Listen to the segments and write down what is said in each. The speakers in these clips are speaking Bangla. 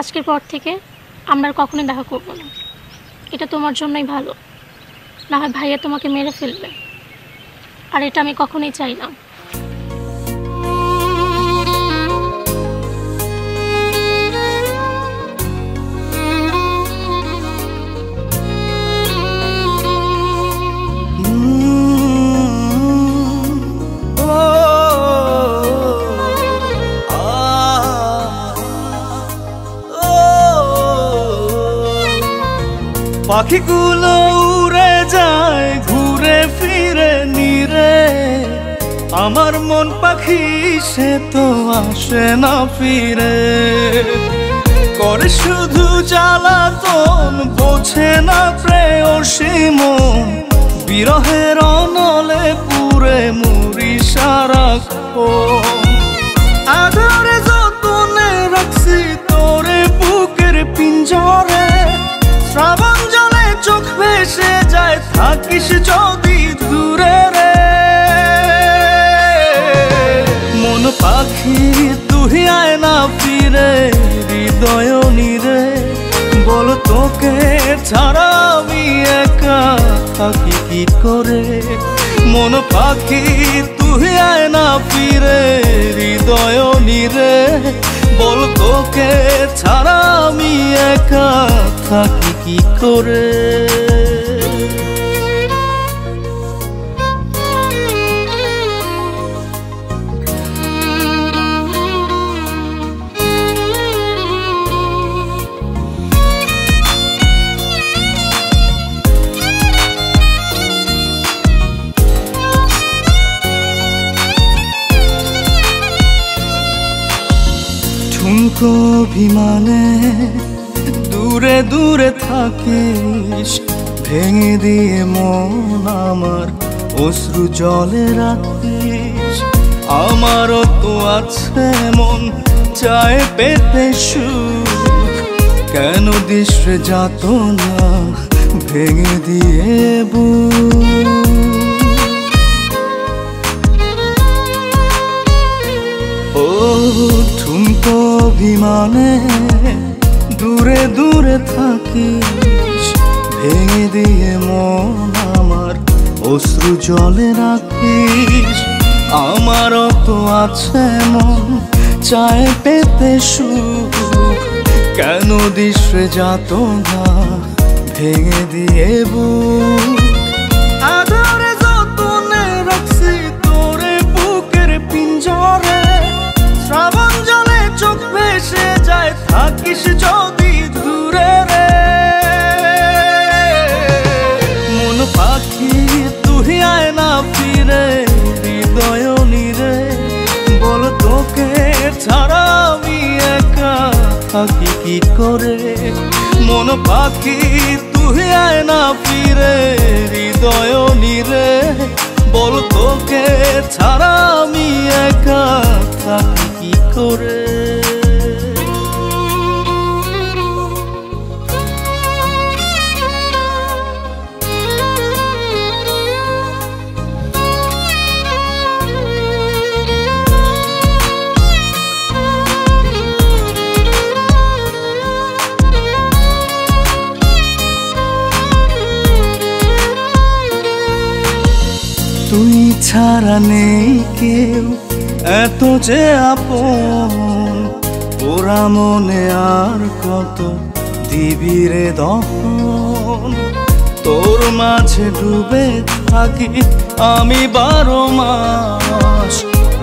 আজকের পর থেকে আমরা আর কখনোই দেখা করব না। এটা তোমার জন্যই ভালো, না হয় ভাইয়া তোমাকে মেরে ফেলবে, আর এটা আমি কখনোই চাই না। পাখিগুলো উড়ে যায় ঘুরে ফিরে নিরে, আমার মন পাখি সে তো আসে না ফিরে। করে শুধু জ্বালাতন, বোঝে না প্রেয়সী মন, বিরহের অনলে পুরে মুড়ি সারাক্ষণ। আদরে যতনে রাখছি তোরে বুকের পিঞ্জরে, শ্রাবণ জলে চোখ ভেসে যায় থাকিস যদি দূরে রে। মন পাখি তুই আয় না ফিরে হৃদয় নিরে, বল তোকে ছাড়া আমি একা থাকি কি করে। মন পাখি তুই আয় না ফিরে হৃদয় নিরে, বল তোকে ছাড়া আমি একা থাকি কি করে। ঠুনকো অভিমানে দূরে দূরে থাকিস, ভেঙে দিয়ে মন আমার অশ্রু জলে রাখিস। আমারও তো আছে মন চায় পেতে সুখ, কেন দিস যাত না ভেঙে দিয়ে বুক। ও ঠুনকো অভিমানে দূরে দূরে থাকিস, ভেঙে দিয়ে মন আমার অশ্রু জলে রাখিস। আমারও তো আছে মন চায় পেতে সুখ, কেন দিস যাত না ভেঙে দিয়ে বুক। আদরে যতনে রাখছি তোরে বুকের পিঞ্জরে, শ্রাবণ জলে চোখ ভেসে যায় থাকিস যদি দূরে রে। মন পাখি তুই আয় না ফিরে হৃদয় নিরে, বল তোকে ছাড়া আমি একা থাকি কি করে। মন পাখি তুই আয় না ফিরে হৃদয় নিরে, বল তোকে ছাড়া আমি একা থাকি কি করে। তুই ছাড়া নেই কেউ এত যে আপন, ওরা মনে আর কত দিবি রে দহন। তোর মাঝে ডুবে থাকি আমি 12 মাস,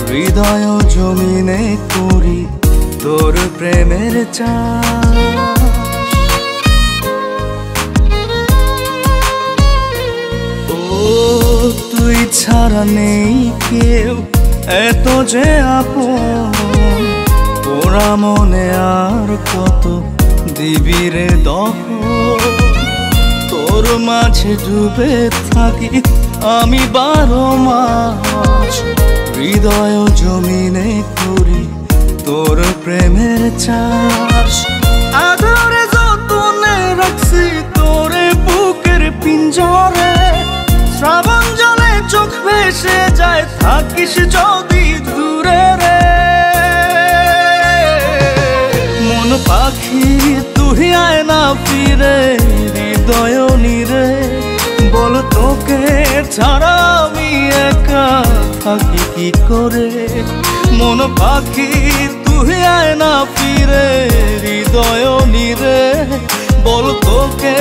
হৃদয় জমিনে করি তোর প্রেমের চাষ। তুই ছাড়া নেই কেউ এত যে আপন, ওরা মনে আর কত দিবি রে দহন। তোর মাঝে ডুবে থাকি আমি 12 মাস, হৃদয় জমিনে করি তোর প্রেমের চাষ। আদরে যতনে রাখছি তোরে বুকের পিঞ্জরে, শ্রাবণ জলে চোখ ভেসে যায় থাকিস যদি দূরে রে। মন পাখি পাখি তুই আয় না ফিরে হৃদয় নিরে, বল তোকে ছাড়া আমি একা থাকি কি করে। মন পাখি তুই আয় না ফিরে হৃদয় নিরে, বল তোকে